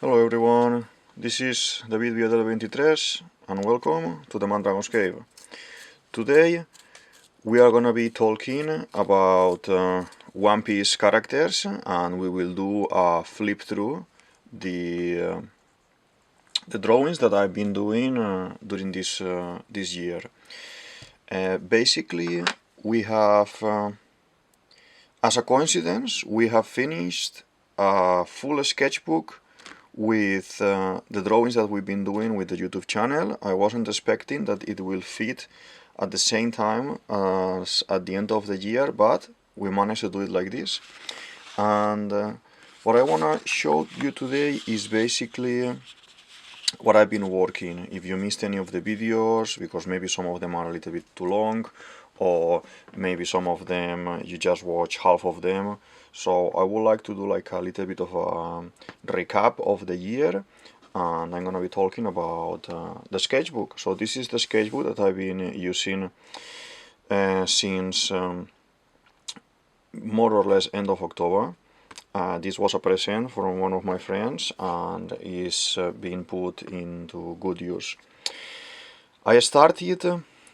Hello everyone, this is DavidViadel23 and welcome to the Mandragon's Cave. Today we are gonna be talking about One Piece characters, and we will do a flip through the drawings that I've been doing during this year. Basically, we have, as a coincidence, we have finished a full sketchbook with the drawings that we've been doing with the YouTube channel. I wasn't expecting that it will fit at the same time as at the end of the year, but we managed to do it like this. And what I want to show you today is basically what I've been working. If you missed any of the videos, because maybe some of them are a little bit too long, or maybe some of them you just watch half of them, so I would like to do like a little bit of a recap of the year, and I'm gonna be talking about the sketchbook. So this is the sketchbook that I've been using since more or less end of October. This was a present from one of my friends and is being put into good use. I started,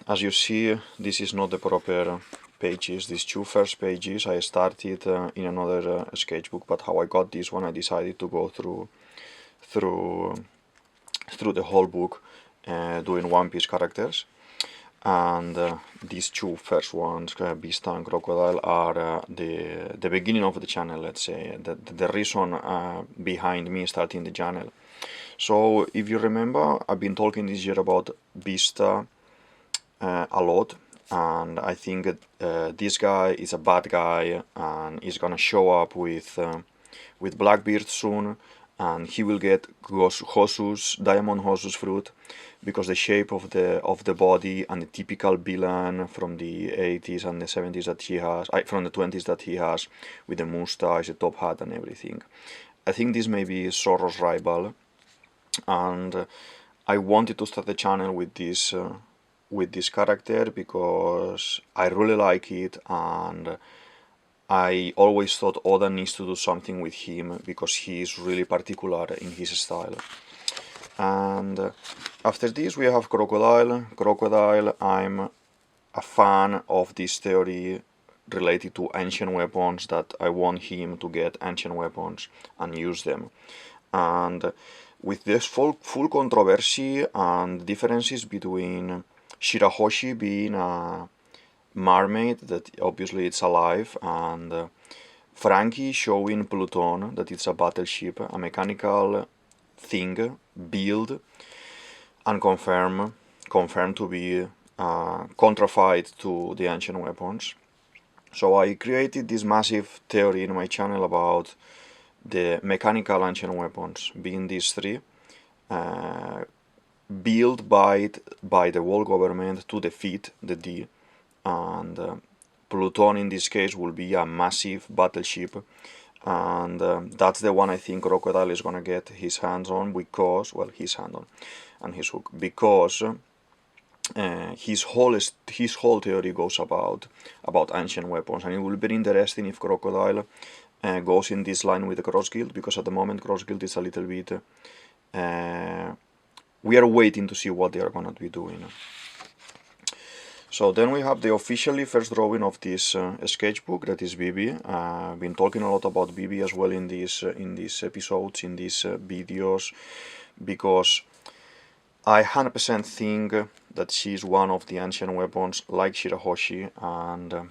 as you see, this is not the proper pages, these two first pages. I started in another sketchbook, but how I got this one, I decided to go through the whole book doing One Piece characters. And these two first ones, Beast and Crocodile, are the beginning of the channel, let's say, the reason behind me starting the channel. So if you remember, I've been talking this year about Beast a lot, and I think this guy is a bad guy and is gonna show up with Blackbeard soon, and he will get Diamond Hosu's fruit, because the shape of the body and the typical villain from the 80s and the 70s that he has, from the 20s that he has, with the mustache, the top hat and everything. I think this may be Zoro's rival, and I wanted to start the channel with this character because I really like it, and I always thought Oda needs to do something with him because he is really particular in his style. And after this we have Crocodile. Crocodile, I'm a fan of this theory related to ancient weapons, that I want him to get ancient weapons and use them. And with this full controversy and differences between Shirahoshi being a mermaid, that obviously it's alive, and Frankie showing Pluton, that it's a battleship, a mechanical thing, build and confirmed to be counterfeit to the ancient weapons. So I created this massive theory in my channel about the mechanical ancient weapons, being these three, built by the world government to defeat the D, and Pluton in this case will be a massive battleship, and that's the one I think Crocodile is gonna get his hands on, because, well, his hand on and his hook, because his whole theory goes about ancient weapons, and it will be interesting if Crocodile goes in this line with the Cross Guild, because at the moment Cross Guild is a little bit we are waiting to see what they are gonna be doing. So then we have the officially first drawing of this sketchbook, that is Bibi. I've been talking a lot about Bibi as well in these episodes, in these videos, because I 100% think that she's one of the ancient weapons, like Shirahoshi and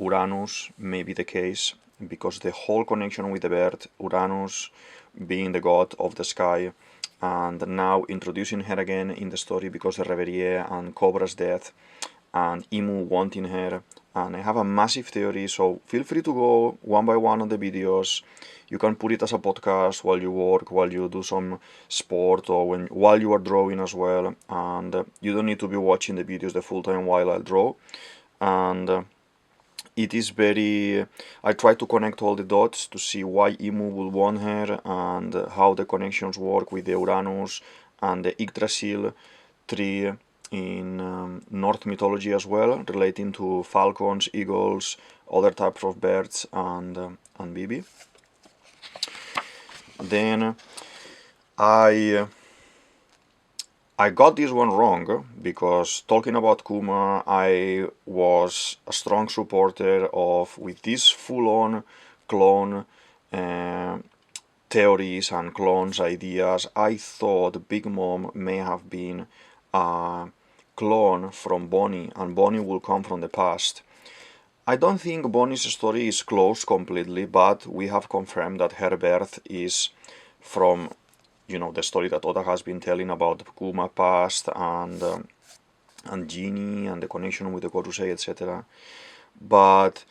Uranus may be the case, because the whole connection with the bird, Uranus being the god of the sky, and now introducing her again in the story because of Reverie and Cobra's death, and Imu wanting her. And I have a massive theory, so feel free to go one by one on the videos. You can put it as a podcast while you work, while you do some sport, or while you are drawing as well, and you don't need to be watching the videos the full time while I draw. And it is very, I try to connect all the dots to see why Imu will want her, and how the connections work with the Uranus and the Yggdrasil tree in North mythology as well, relating to falcons, eagles, other types of birds, and Bibi. Then I got this one wrong because talking about Kuma, I was a strong supporter of with this full-on clone uh, theories and clones ideas. I thought Big Mom may have been a clone from Bonnie, and Bonnie will come from the past. I don't think Bonnie's story is closed completely, but we have confirmed that her birth is from, the story that Oda has been telling about the Kuma past and Genie and the connection with the Gorusei, etc. But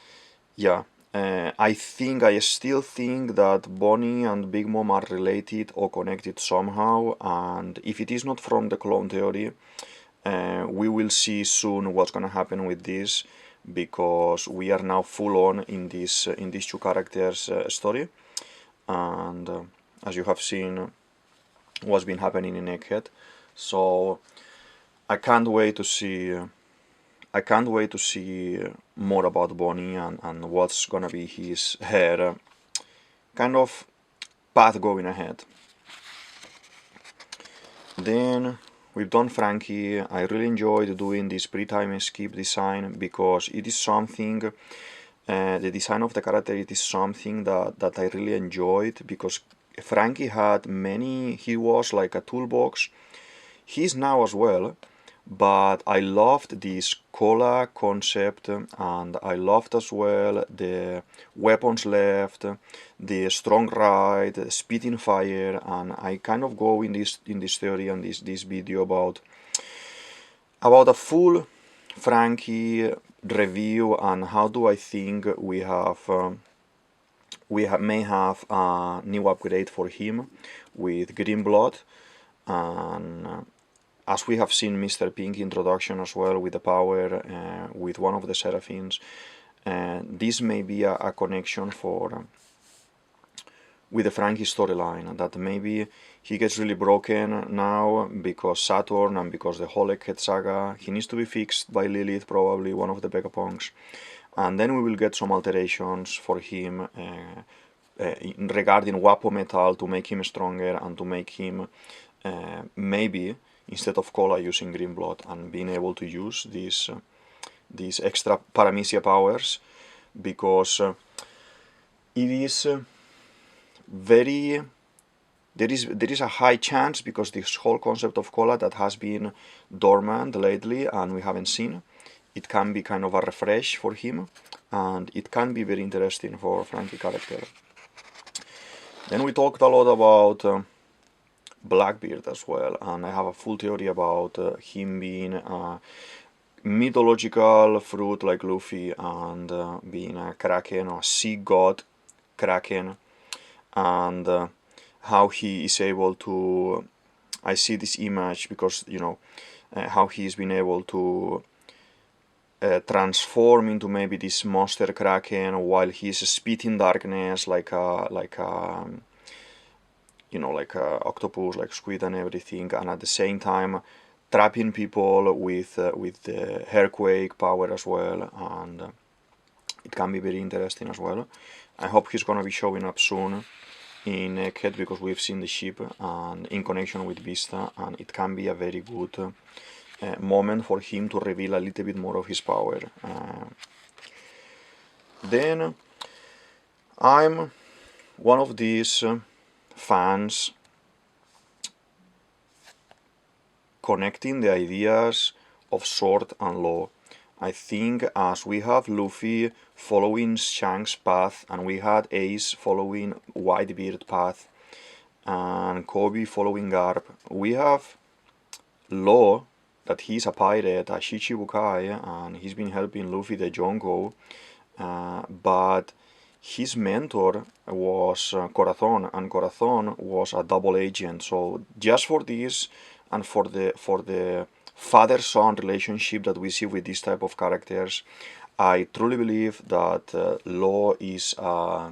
yeah, I still think that Bonnie and Big Mom are related or connected somehow, and if it is not from the clone theory, we will see soon what's gonna happen with this, because we are now full on in these two characters' story, and as you have seen, what's been happening in Egghead. So I can't wait to see. I can't wait to see more about Bonnie and what's gonna be her kind of path going ahead. Then we've done Frankie. I really enjoyed doing this pre-time skip design because it is something. The design of the character, it is something that I really enjoyed, because Frankie had many. He was like a toolbox. He's now as well. But I loved this cola concept, and I loved as well the weapons left, the strong right, the spitting fire, and I kind of go in this theory and this video about a full Frankie review, and how do I think may have a new upgrade for him with Green Blood, and as we have seen Mr. Pink introduction as well with the power with one of the Seraphins, this may be a connection with the Frankie storyline, that maybe he gets really broken now because Saturn and because the whole Egghead saga. He needs to be fixed by Lilith, probably one of the Vegapunks, and then we will get some alterations for him regarding Wapo Metal to make him stronger and to make him maybe, instead of Cola, using Green Blood and being able to use these extra Paramecia powers, because it is very. There is a high chance, because this whole concept of Cola that has been dormant lately and we haven't seen, it can be kind of a refresh for him, and it can be very interesting for Frankie character. Then we talked a lot about Blackbeard as well, and I have a full theory about him being a mythological fruit like Luffy, and being a Kraken or a sea god Kraken, and how he is able to. I see this image because how he's been able to transform into maybe this monster Kraken while he's spitting darkness like a like octopus, like squid and everything, and at the same time trapping people with the earthquake power as well, and it can be very interesting as well. I hope he's gonna be showing up soon in Egghead, because we've seen the ship and in connection with Vista, and it can be a very good moment for him to reveal a little bit more of his power. Then I'm one of these fans connecting the ideas of Sword and Law. I think as we have Luffy following Shanks' path, and we had Ace following Whitebeard path, and Kobe following Garp, we have Law, that he's a pirate, a Shichibukai, and he's been helping Luffy the Jonko, but his mentor was Corazon, and Corazon was a double agent. So just for this, and for the father-son relationship that we see with this type of characters, I truly believe that Law is a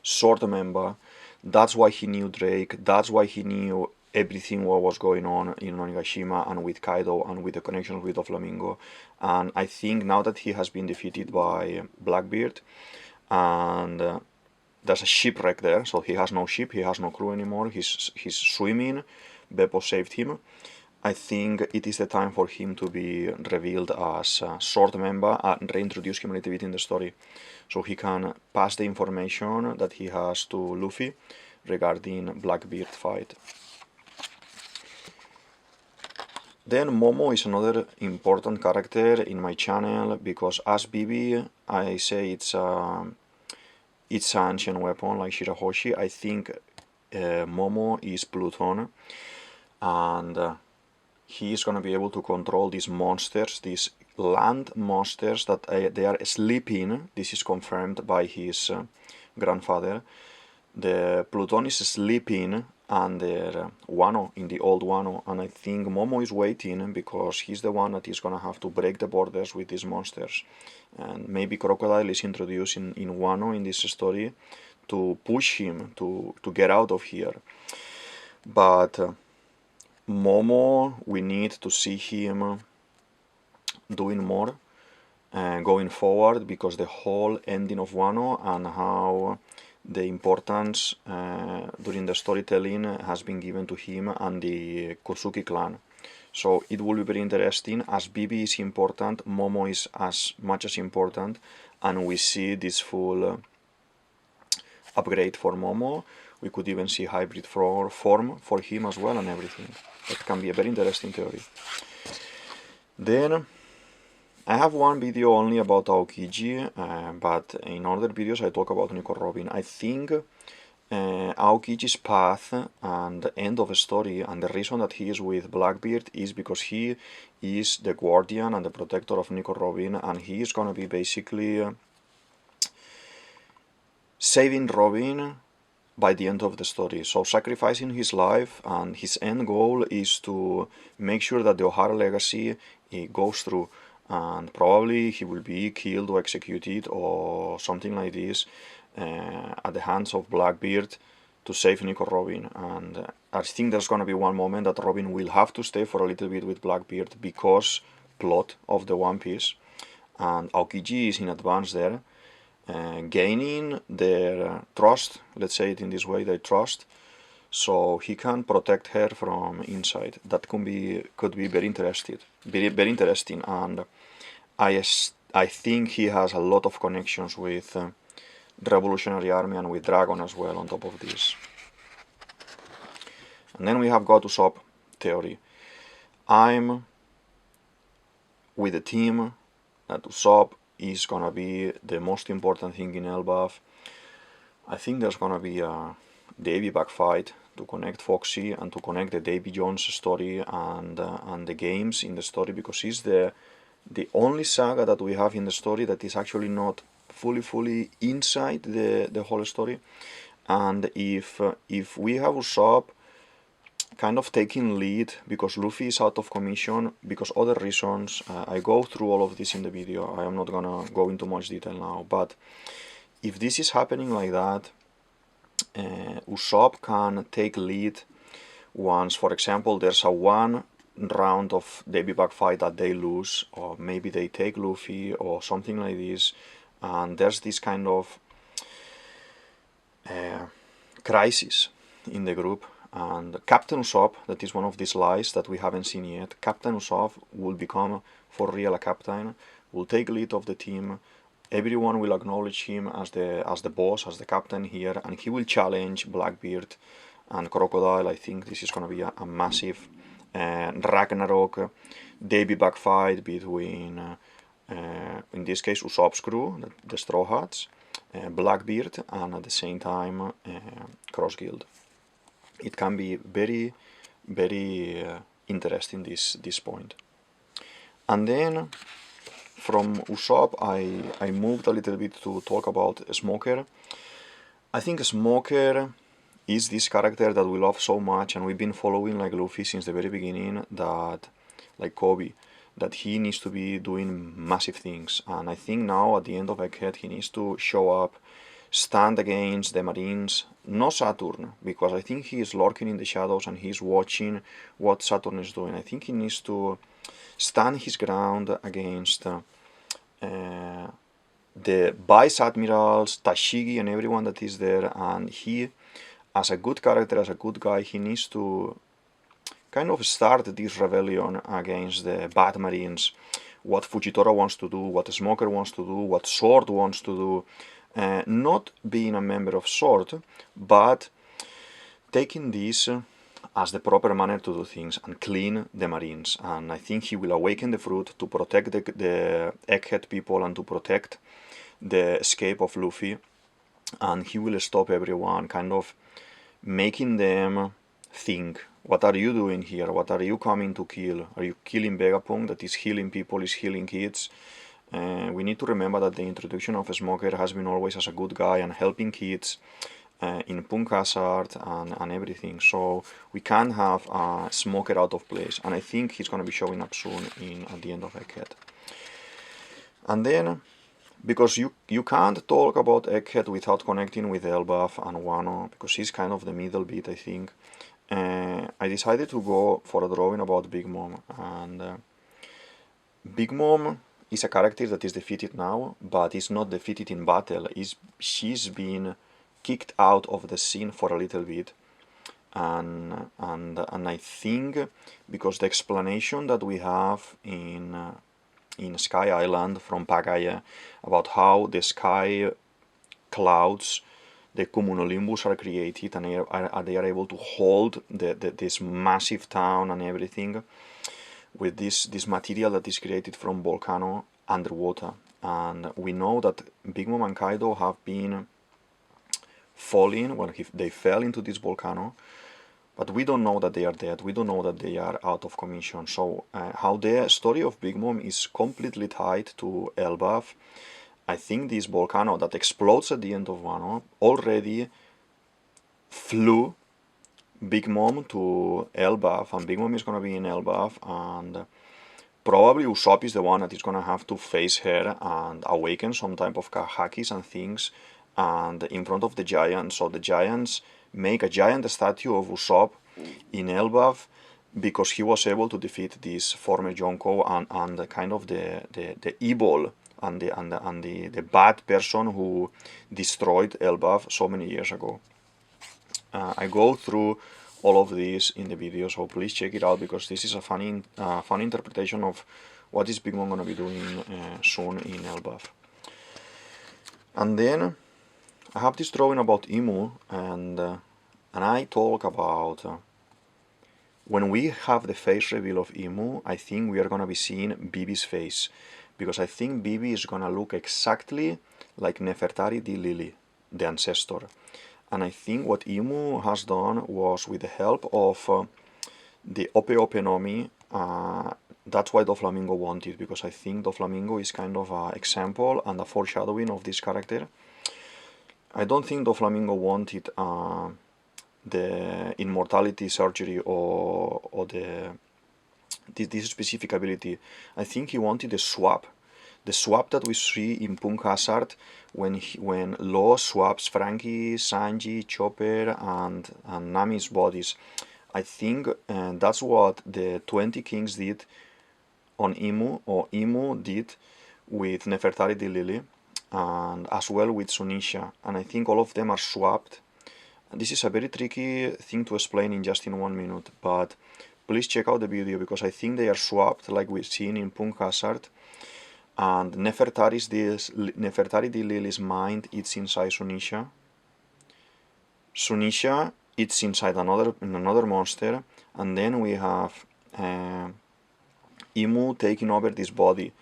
Sword member. That's why he knew Drake. That's why he knew everything what was going on in Onigashima and with Kaido and with the connections with Doflamingo. And I think now that he has been defeated by Blackbeard, and there's a shipwreck there, so he has no ship, he has no crew anymore, he's swimming, Beppo saved him. I think it is the time for him to be revealed as a sword member and reintroduce him a little bit in the story, so he can pass the information that he has to Luffy regarding Blackbeard fight. Then Momo is another important character in my channel, because as Bibi, I say it's an ancient weapon like Shirahoshi. I think Momo is Pluton, and he is going to be able to control these monsters, these land monsters that they are sleeping. This is confirmed by his grandfather. The Pluton is sleeping under Wano, in the old Wano, and I think Momo is waiting because he's the one that is going to have to break the borders with these monsters. And maybe Crocodile is introduced in Wano in this story to push him to get out of here. But Momo, we need to see him doing more going forward, because the whole ending of Wano and how the importance during the storytelling has been given to him and the Kursuki clan. So it will be very interesting. As Bibi is important, Momo is as much as important, and we see this full upgrade for Momo. We could even see hybrid form for him as well and everything. That can be a very interesting theory. Then I have one video only about Aokiji, but in other videos I talk about Nico Robin. I think Aokiji's path and the end of the story, and the reason that he is with Blackbeard, is because he is the guardian and the protector of Nico Robin, and he is gonna be basically saving Robin by the end of the story. So sacrificing his life, and his end goal is to make sure that the O'Hara legacy goes through, and probably he will be killed or executed or something like this at the hands of Blackbeard to save Nico Robin. And I think there's gonna be one moment that Robin will have to stay for a little bit with Blackbeard because plot of the One Piece, and Aokiji is in advance there, gaining their trust, let's say it in this way, their trust, so he can protect her from inside. That could be very interesting, and I think he has a lot of connections with Revolutionary Army and with Dragon as well on top of this. And then we have got Usopp theory. I'm with the team that Usopp is gonna be the most important thing in Elbaf. I think there's gonna be a Davy back fight to connect Foxy and to connect the Davy Jones story and the games in the story, because he's the only saga that we have in the story that is actually not fully inside the whole story. And if we have Usopp kind of taking lead because Luffy is out of commission, because other reasons, I go through all of this in the video, I am not gonna go into much detail now, but if this is happening like that, Usopp can take lead once, for example, there's a one round of Davy back fight that they lose, or maybe they take Luffy or something like this, and there's this kind of crisis in the group, and Captain Usopp, that is one of these lies that we haven't seen yet, Captain Usopp will become for real a captain, will take lead of the team, everyone will acknowledge him as the boss, as the captain here, and he will challenge Blackbeard and Crocodile. I think this is going to be a massive Ragnarok Davy back fight between, in this case, Usopp's crew, the Straw Hats, Blackbeard, and at the same time Cross Guild. It can be very interesting this point. And then from Usopp I moved a little bit to talk about Smoker. I think Smoker is this character that we love so much, and we've been following like Luffy since the very beginning, that like Kobe, that he needs to be doing massive things, and I think now at the end of Egghead he needs to show up, stand against the Marines, no Saturn, because I think he is lurking in the shadows and he's watching what Saturn is doing. I think he needs to stand his ground against the vice admirals, Tashigi, and everyone that is there, and he, as a good character, as a good guy, he needs to kind of start this rebellion against the bad marines. What Fujitora wants to do, what Smoker wants to do, what Sword wants to do, not being a member of Sword, but taking this as the proper manner to do things and clean the marines. And I think he will awaken the fruit to protect the Egghead people and to protect the escape of Luffy, and he will stop everyone, kind of making them think, what are you doing here? What are you coming to kill? Are you killing Vegapunk that is healing people, is healing kids? We need to remember that the introduction of Smoker has been always as a good guy and helping kids in Punk Hazard and everything. So we can't have Smoker out of place. And I think he's going to be showing up soon at the end of Egghead. And then, because you can't talk about Egghead without connecting with Elbaf and Wano, because he's kind of the middle bit, I think. I decided to go for a drawing about Big Mom. And Big Mom is a character that is defeated now, but is not defeated in battle. She's been kicked out of the scene for a little bit. And I think because the explanation that we have in Sky Island from Pagaia about how the sky clouds, the cumulonimbus, are created and they are able to hold this massive town and everything with this material that is created from volcano underwater. And we know that Big Mom and Kaido have been falling, well, they fell into this volcano, but we don't know that they are dead, we don't know that they are out of commission. So how the story of Big Mom is completely tied to Elbaf. I think this volcano that explodes at the end of Wano already flew Big Mom to Elbaf, and Big Mom is going to be in Elbaf, and probably Usopp is the one that is going to have to face her and awaken some type of Kahakis and things, and in front of the giants. So the giants make a giant statue of Usopp in Elbaf because he was able to defeat this former Yonko and the kind of the evil and the bad person who destroyed Elbaf so many years ago. I go through all of this in the video, so please check it out because this is a funny interpretation of what is Big Mom gonna be doing soon in Elbaf. And then I have this drawing about Imu, and I talk about when we have the face reveal of Imu, I think we are gonna be seeing Bibi's face, because I think Bibi is gonna look exactly like Nefertari di Lili, the ancestor. And I think what Imu has done was, with the help of the Ope Ope Nomi, that's why Doflamingo wanted, because I think Doflamingo is kind of an example and a foreshadowing of this character. I don't think Doflamingo wanted the immortality surgery or this specific ability. I think he wanted the swap that we see in Punk Hazard when Law swaps Frankie, Sanji, Chopper, and Nami's bodies. I think that's what the 20 Kings did on Imu, or Imu did with Nefertari di Lili, and as well with Sunisha. And I think all of them are swapped. And this is a very tricky thing to explain in just in 1 minute, but please check out the video because I think they are swapped like we've seen in Punk Hazard. And Nefertari di Lili's mind, it's inside Sunisha. Sunisha, it's inside another monster, and then we have Imu taking over this body,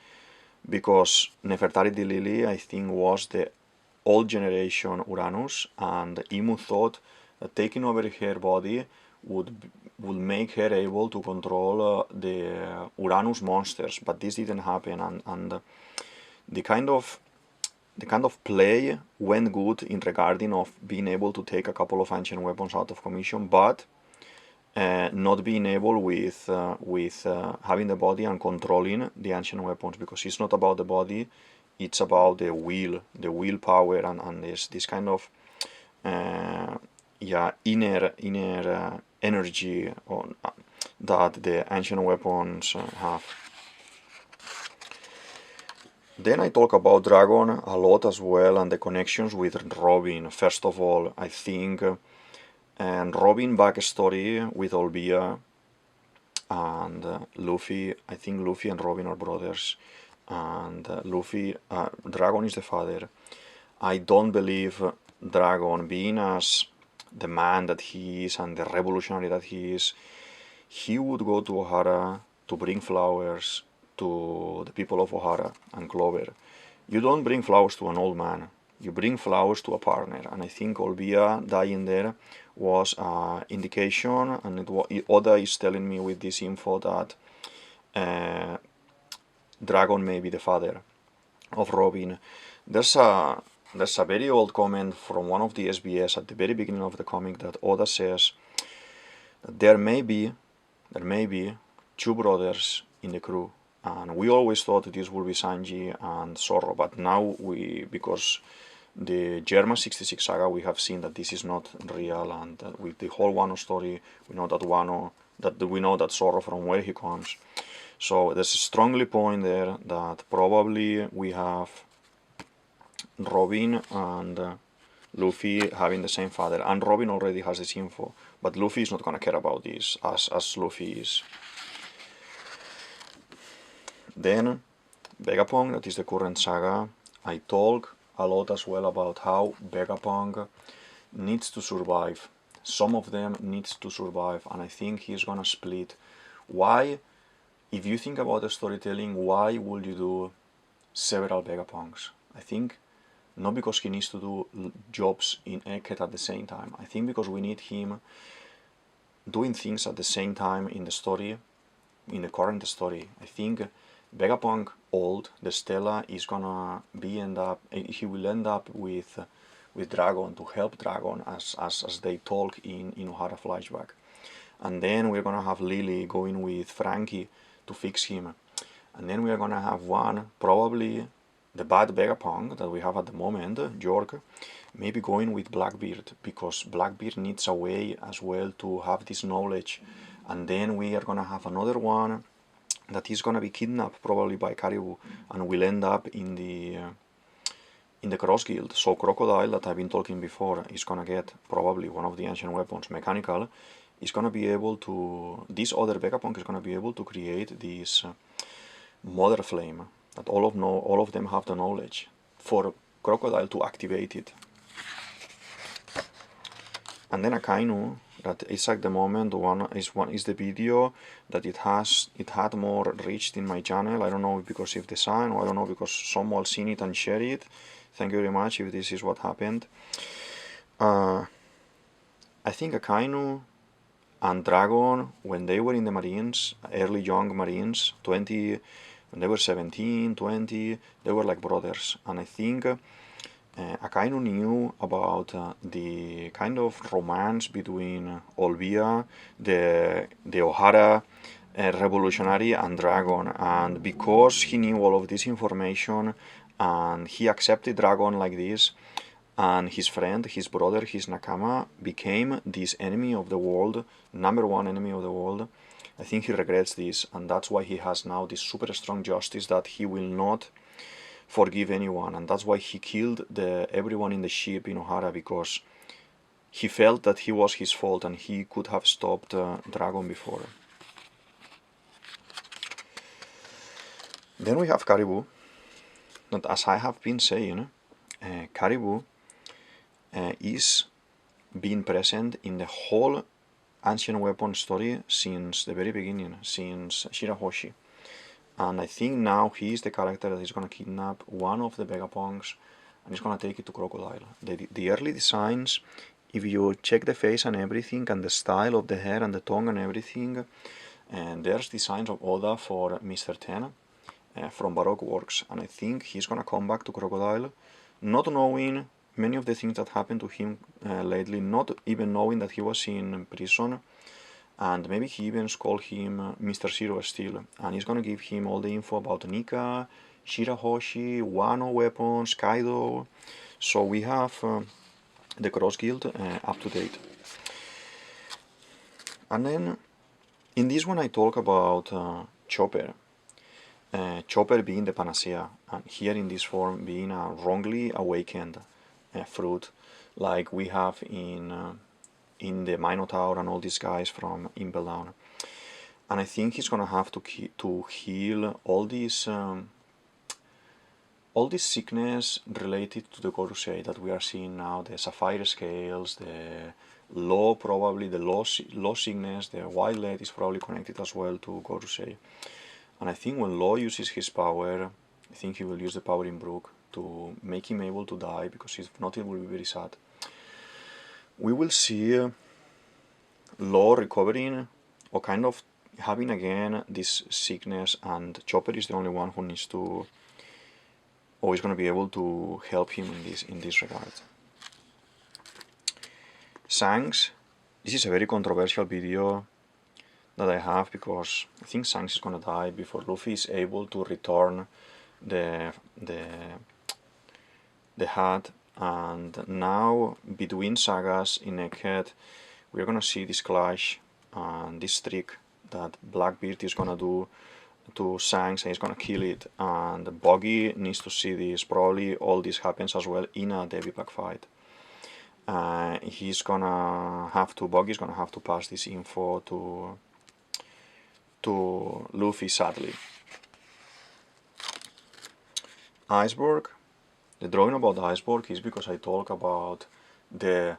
because Nefertari di Lili, I think, was the old generation Uranus, and Imu thought that taking over her body would make her able to control the Uranus monsters, but this didn't happen, and the kind of play went good in regarding of being able to take a couple of ancient weapons out of commission, but not being able with having the body and controlling the ancient weapons, because it's not about the body, it's about the willpower and this kind of inner energy that the ancient weapons have. Then I talk about Dragon a lot as well, and the connections with Robin. First of all, I think and Robin backstory with Olvia and Luffy. I think Luffy and Robin are brothers, and Dragon is the father. I don't believe Dragon, being as the man that he is and the revolutionary that he is, he would go to Ohara to bring flowers to the people of Ohara and Clover. You don't bring flowers to an old man, you bring flowers to a partner, and I think Olvia dying there was an indication, and Oda is telling me with this info that Dragon may be the father of Robin. There's a very old comment from one of the SBS at the very beginning of the comic that Oda says that there may be two brothers in the crew, and we always thought that this would be Sanji and Zorro, but now because the Germa 66 saga, we have seen that this is not real, and with the whole Wano story, we know that Zorro from where he comes. So there's a strongly point there that probably we have Robin and Luffy having the same father, and Robin already has this info, but Luffy is not gonna care about this as Luffy is. Then Vegapunk, that is the current saga. I talk a lot as well about how Vegapunk needs to survive. Some of them needs to survive, and I think he's gonna split. Why? If you think about the storytelling, why would you do several Vegapunks? I think not because he needs to do jobs in Egghead at the same time. I think because we need him doing things at the same time in the story, in the current story. I think Vegapunk old, the Stella, is gonna he will end up with Dragon, to help Dragon as they talk in Ohara flashback. And then we're gonna have Lily going with Frankie to fix him. And then we're gonna have probably the bad Vegapunk that we have at the moment, York, maybe going with Blackbeard, because Blackbeard needs a way as well to have this knowledge. And then we are gonna have another one that is gonna be kidnapped probably by Caribou and will end up in the Cross Guild. So Crocodile, that I've been talking before, is gonna get probably one of the ancient weapons, mechanical, is gonna be able to, this other Vegapunk is gonna be able to create this Mother Flame, that all of them have the knowledge for Crocodile to activate it. And then Akainu, that is at the moment is the video that it had more reached in my channel. I don't know because of design, or I don't know because someone seen it and shared it. Thank you very much if this is what happened. I think Akainu and Dragon, when they were in the Marines, early young Marines, when they were 17, 20, they were like brothers. And I think Akainu knew about the kind of romance between Olvia, the Ohara revolutionary, and Dragon. And because he knew all of this information and he accepted Dragon like this, and his friend, his brother, his Nakama became this enemy of the world, #1 enemy of the world. I think he regrets this, and that's why he has now this super strong justice that he will not forgive anyone, and that's why he killed everyone in the ship in Ohara, because he felt that he was his fault and he could have stopped Dragon before. Then we have Caribou, that, as I have been saying, Caribou is being present in the whole ancient weapon story since the very beginning, since Shirahoshi. And I think now he is the character that is going to kidnap one of the Vegapunks and is going to take it to Crocodile. The early designs, if you check the face and everything, and the style of the hair and the tongue and everything, and there's designs of Oda for Mr. 10 from Baroque Works. And I think he's going to come back to Crocodile, not knowing many of the things that happened to him lately, not even knowing that he was in prison. And maybe he even called him Mr. Zero still, and he's gonna give him all the info about Nika, Shirahoshi, Wano weapons, Kaido. So we have the Cross Guild up to date. And then in this one I talk about Chopper. Chopper being the panacea, and here in this form being a wrongly awakened fruit, like we have in the Minotaur and all these guys from Impel Down. And I think he's gonna have to heal all this sickness related to the Gorusei that we are seeing now, the sapphire scales, the probably the low sickness, the wild lead is probably connected as well to Gorusei. And I think when Law uses his power, I think he will use the power in Brook to make him able to die, because if not, it will be very sad. We will see Law recovering, or kind of having again this sickness, and Chopper is the only one who needs to, or is going to be able to help him in this regard. Shanks, this is a very controversial video that I have, because I think Shanks is going to die before Luffy is able to return the hat. And now, between sagas in Egghead, we're going to see this clash and this trick that Blackbeard is going to do to Shanks, and he's going to kill it. And Buggy needs to see this. Probably all this happens as well in a Devipack fight. Buggy's gonna have to pass this info to Luffy, sadly. Iceberg. The drawing about the iceberg is because I talk about the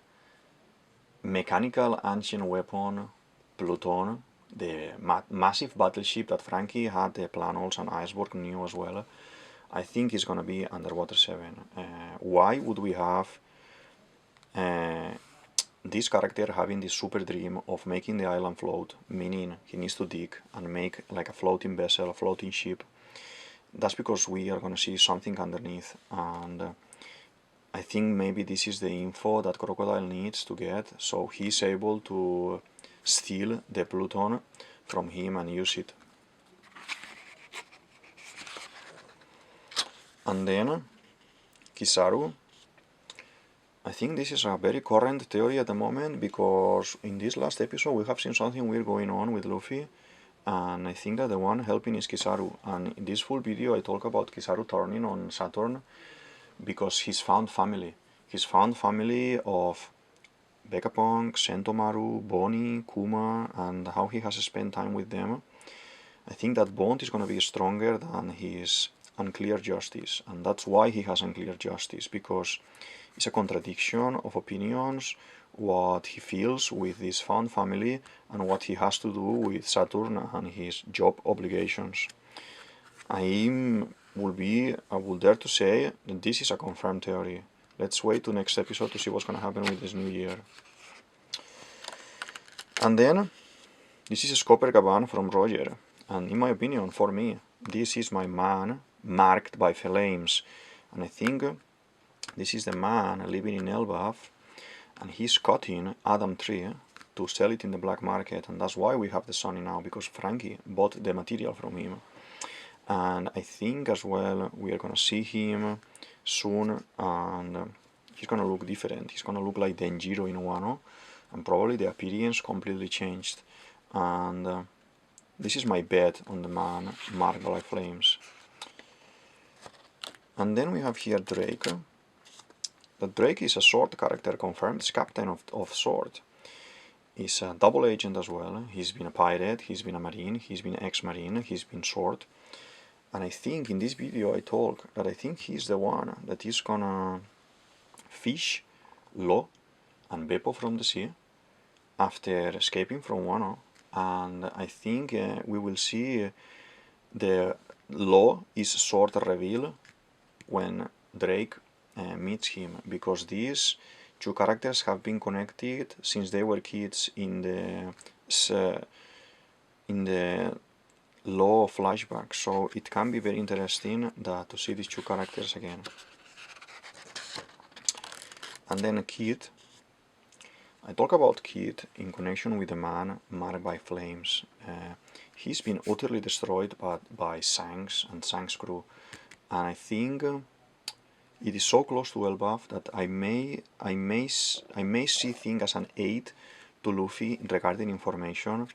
mechanical ancient weapon Pluton, the massive battleship that Frankie had the Planols and Iceberg knew as well. I think it's gonna be Underwater 7. Why would we have this character having this super dream of making the island float, meaning he needs to dig and make like a floating vessel, a floating ship? That's because we are going to see something underneath, and I think maybe this is the info that Crocodile needs to get, so he's able to steal the Pluton from him and use it. And then Kizaru. I think this is a very current theory at the moment, because in this last episode we have seen something weird going on with Luffy, and I think that the one helping is Kizaru. And in this full video I talk about Kizaru turning on Saturn because he's found family. He's found family of Vegapunk, Sentomaru, Bonnie, Kuma, and how he has spent time with them. I think that bond is going to be stronger than his unclear justice, and that's why he has unclear justice, because it's a contradiction of opinions, what he feels with this found family and what he has to do with Saturn and his job obligations. I will dare to say that this is a confirmed theory. Let's wait to next episode to see what's going to happen with this new year. And then, this is Copacabana from Roger, and in my opinion, for me, this is my man marked by flames, and I think this is the man living in Elbaf, and he's cutting Adam tree to sell it in the black market, and that's why we have the Sunny now, because Frankie bought the material from him. And I think as well we are gonna see him soon, and he's gonna look different. He's gonna look like Denjiro in Wano, and probably the appearance completely changed. And this is my bet on the man marked by flames. And then we have here Drake. That Drake is a sword character confirmed, he's captain of sword. He's a double agent as well. He's been a pirate, he's been a marine, he's been ex-marine, he's been sword. And I think in this video I talk that I think he's the one that is gonna fish Law and Beppo from the sea after escaping from Wano. And I think we will see the Law is sword reveal when Drake meets him, because these two characters have been connected since they were kids in the Law flashback, so it can be very interesting to see these two characters again. And then Kid. I talk about Kid in connection with the man marked by flames. He's been utterly destroyed by Shanks and Shanks' crew, and I think it is so close to Elbaf that I may see things as an aid to Luffy regarding information,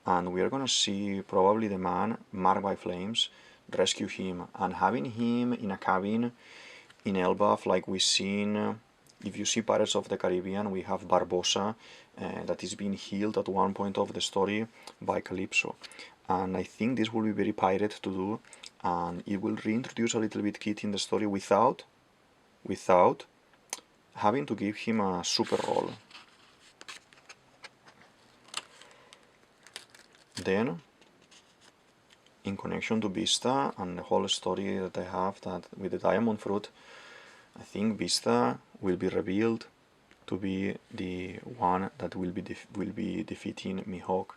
and we are gonna see probably the man marked by flames rescue him, and having him in a cabin in Elbaf, like we've seen. If you see Pirates of the Caribbean, we have Barbossa that is being healed at one point of the story by Calypso, and I think this will be very pirate to do, and it will reintroduce a little bit Kit in the story without having to give him a super role. Then, in connection to Vista and the whole story that I have that with the diamond fruit, I think Vista will be revealed to be the one that will be defeating Mihawk.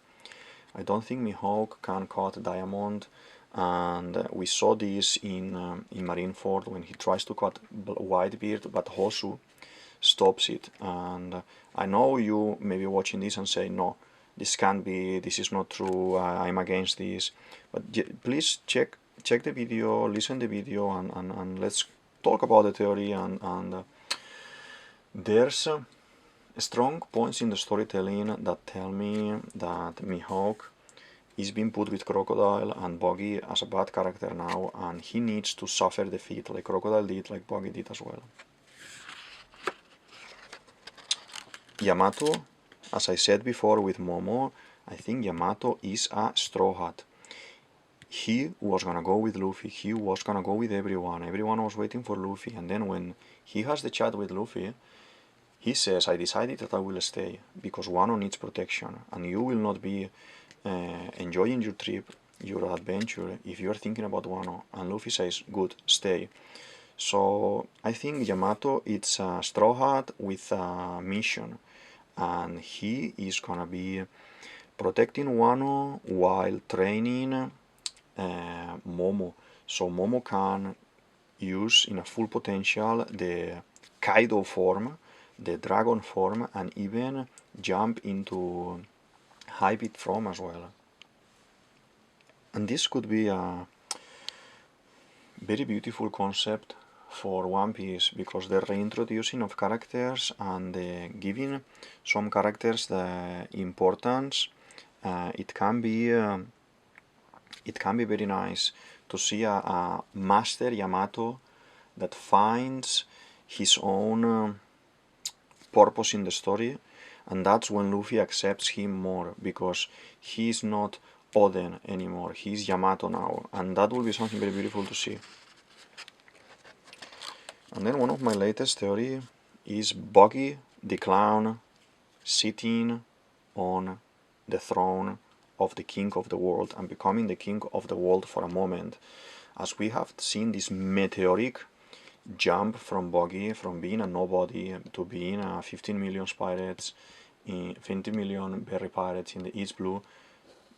I don't think Mihawk can cut diamond, and we saw this in Marineford when he tries to cut Whitebeard, but Hosu stops it. And I know you may be watching this and say, no, this can't be, this is not true, I'm against this. But please check the video, listen to the video, and let's talk about the theory. And there's strong points in the storytelling that tell me that Mihawk is being put with Crocodile and Buggy as a bad character now, and he needs to suffer defeat like Crocodile did, like Buggy did as well. Yamato, as I said before with Momo, I think Yamato is a Straw Hat. He was gonna go with Luffy, he was gonna go with everyone was waiting for Luffy, and then when he has the chat with Luffy, he says, I decided that I will stay, because Wano needs protection, and you will not be enjoying your trip, your adventure, if you are thinking about Wano. And Luffy says, good, stay. So I think Yamato is a Straw Hat with a mission, and he is gonna be protecting Wano while training Momo, so Momo can use in a full potential the Kaido form, the dragon form, and even jump into hybrid form as well. And this could be a very beautiful concept for One Piece, because the reintroducing of characters and giving some characters the importance. It can be very nice to see a master Yamato that finds his own purpose in the story, and that's when Luffy accepts him more, because he's not Oden anymore, he's Yamato now, and that will be something very beautiful to see. And then one of my latest theory is Buggy the Clown sitting on the throne of the king of the world and becoming the king of the world for a moment, as we have seen this meteoric jump from Buggy, from being a nobody to being a 15 million pirates, 20 million berry pirates in the East Blue,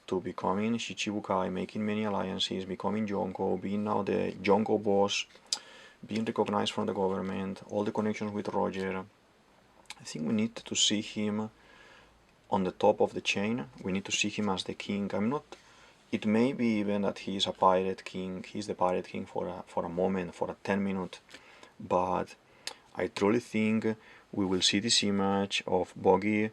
to becoming Shichibukai, making many alliances, becoming Yonko, being now the Yonko boss, being recognized from the government, all the connections with Roger. I think we need to see him on the top of the chain. We need to see him as the king. It may be even that he is a pirate king, he's the pirate king for a moment, for a 10-minute, but I truly think we will see this image of Buggy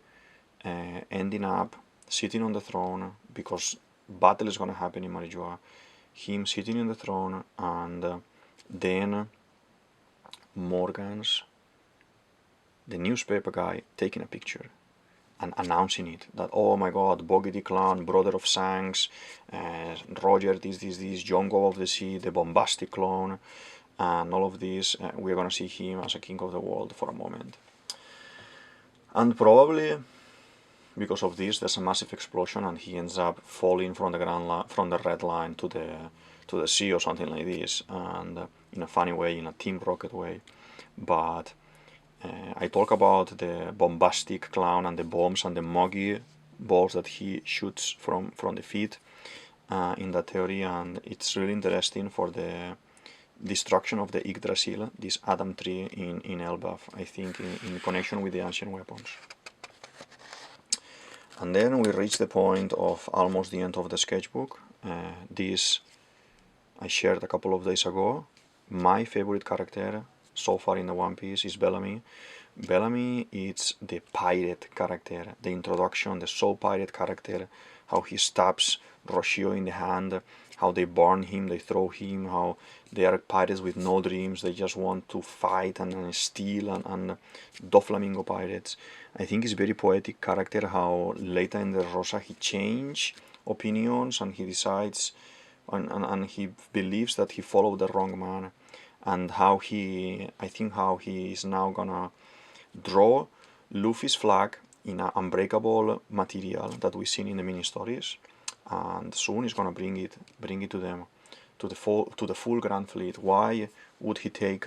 ending up sitting on the throne, because battle is going to happen in Marijoa, him sitting on the throne, and then Morgan's, the newspaper guy, taking a picture and announcing it, that, oh my god, Buggy the Clown, brother of Shanks, Roger this, Jongo of the Sea, the bombastic clone, and all of this, we're gonna see him as a king of the world for a moment. And probably because of this, there's a massive explosion and he ends up falling from the red line to the sea or something like this, and in a funny way, in a Team Rocket way. But I talk about the bombastic clown and the bombs and the muggy balls that he shoots from the feet in that theory, and it's really interesting for the destruction of the Yggdrasil, this Adam tree in Elbaf, I think in connection with the ancient weapons. And then we reach the point of almost the end of the sketchbook. This I shared a couple of days ago. My favorite character so far in the One Piece is Bellamy. Bellamy is the pirate character, the introduction, the soul pirate character, how he stabs Roshio in the hand how they burn him, they throw him, how they are pirates with no dreams, they just want to fight and steal, and Doflamingo pirates. I think it's very poetic character how later in the Rosa he changed opinions and he decides and he believes that he followed the wrong man, and how I think how he is now gonna draw Luffy's flag in an unbreakable material that we've seen in the mini stories, and soon he's gonna bring it to them, to the full Grand Fleet. Why would he take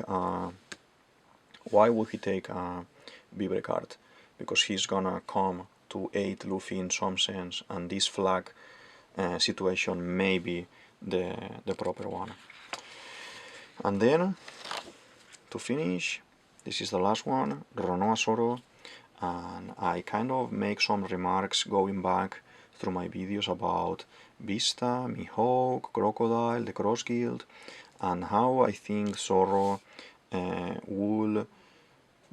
Beaver card? Because he's gonna come to aid Luffy in some sense, and this flag situation may be the proper one. And then to finish, this is the last one, Renoa Zoro, and I kind of make some remarks going back through my videos about Vista, Mihawk, Crocodile, the Cross Guild, and how I think Zoro will,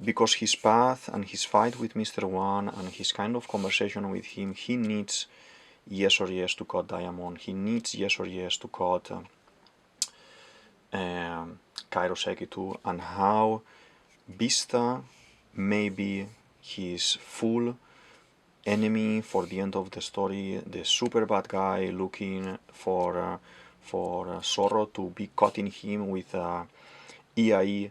because his path and his fight with Mr. One and his kind of conversation with him, he needs yes or yes to cut Diamond, he needs yes or yes to cut KAIZOKU too, and how Vista may be his full enemy for the end of the story, the super bad guy looking for Zoro to be cutting him with EIE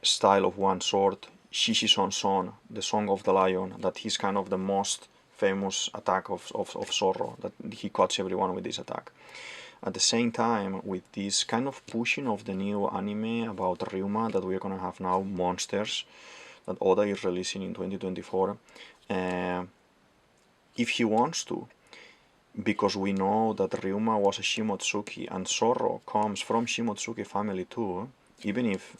style of one sword, Shishison Son, the Song of the Lion, that he's kind of the most famous attack of Zoro, that he cuts everyone with this attack. At the same time, with this kind of pushing of the new anime about Ryuma that we're gonna have now, Monsters, that Oda is releasing in 2024, if he wants to, because we know that Ryuma was a Shimotsuki and Zoro comes from Shimotsuki family too, even if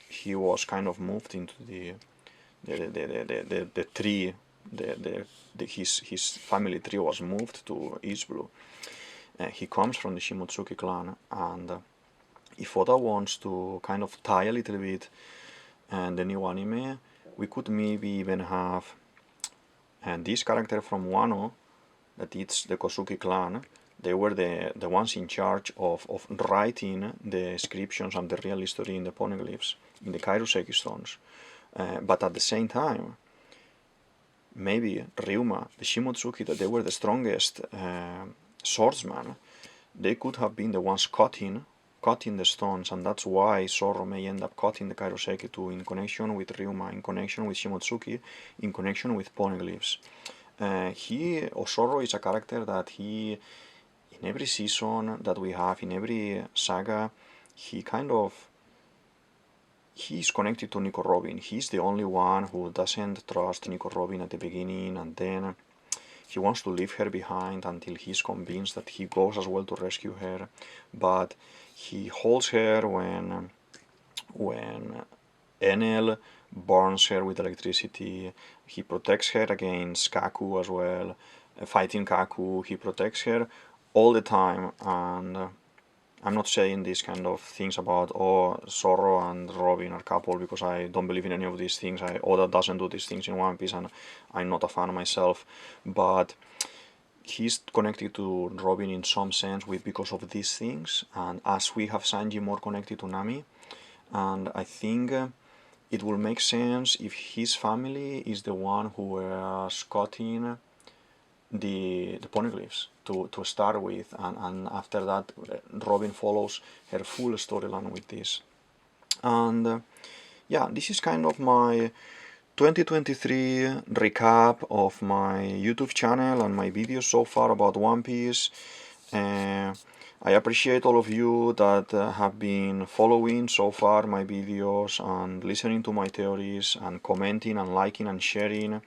he was kind of moved into the tree, his family tree was moved to East Blue. He comes from the Shimotsuki clan, and if Oda wants to kind of tie a little bit the new anime, we could maybe even have this character from Wano, that it's the Kosuki clan. They were the ones in charge of writing the inscriptions and the real history in the poneglyphs, in the Kairoseki stones. But at the same time, maybe Ryuma, the Shimotsuki, that they were the strongest swordsman, they could have been the ones cutting the stones, and that's why Zoro may end up cutting the Kairoseki too, in connection with Ryuma, in connection with Shimotsuki, in connection with poneglyphs. Zoro is a character that in every season that we have, in every saga, he's connected to Nico Robin. He's the only one who doesn't trust Nico Robin at the beginning, and then he wants to leave her behind until he's convinced that he goes as well to rescue her. But he holds her when Enel burns her with electricity. He protects her against Kaku as well, fighting Kaku. He protects her all the time, and I'm not saying these kind of things about, oh, Zoro and Robin are couple, because I don't believe in any of these things. Oda doesn't do these things in One Piece, and I'm not a fan myself, but he's connected to Robin in some sense because of these things, and as we have Sanji more connected to Nami, and I think it will make sense if his family is the one who was cutting the poneglyphs to start with, and after that Robin follows her full storyline with this. And yeah, this is kind of my 2023 recap of my YouTube channel and my videos so far about One Piece. I appreciate all of you that have been following so far my videos and listening to my theories and commenting and liking and sharing.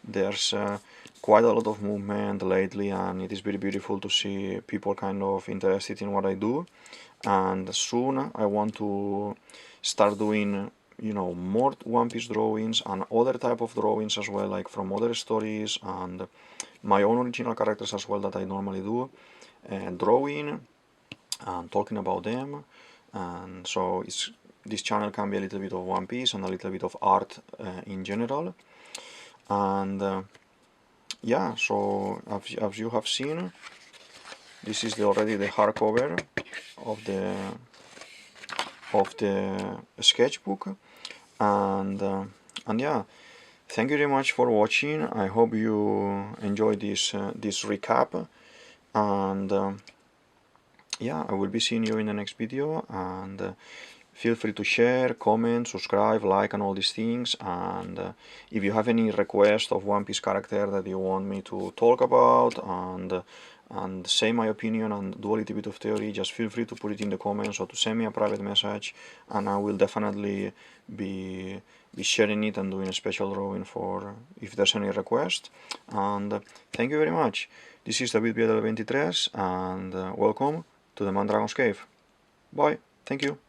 There's quite a lot of movement lately, and it is very beautiful to see people kind of interested in what I do. And soon I want to start doing, more One Piece drawings and other type of drawings as well, like from other stories and my own original characters as well that I normally do, and drawing and talking about them. And so this channel can be a little bit of One Piece and a little bit of art in general. And yeah, so as you have seen, This is already the hardcover of the sketchbook, and yeah, thank you very much for watching. I hope you enjoyed this recap, and yeah, I will be seeing you in the next video, and feel free to share, comment, subscribe, like, and all these things. And if you have any request of One Piece character that you want me to talk about and say my opinion and do a little bit of theory, just feel free to put it in the comments or to send me a private message, and I will definitely be sharing it and doing a special drawing for if there's any request. And thank you very much. This is DavidViadel23 and welcome to the Mandragon's Cave. Bye. Thank you.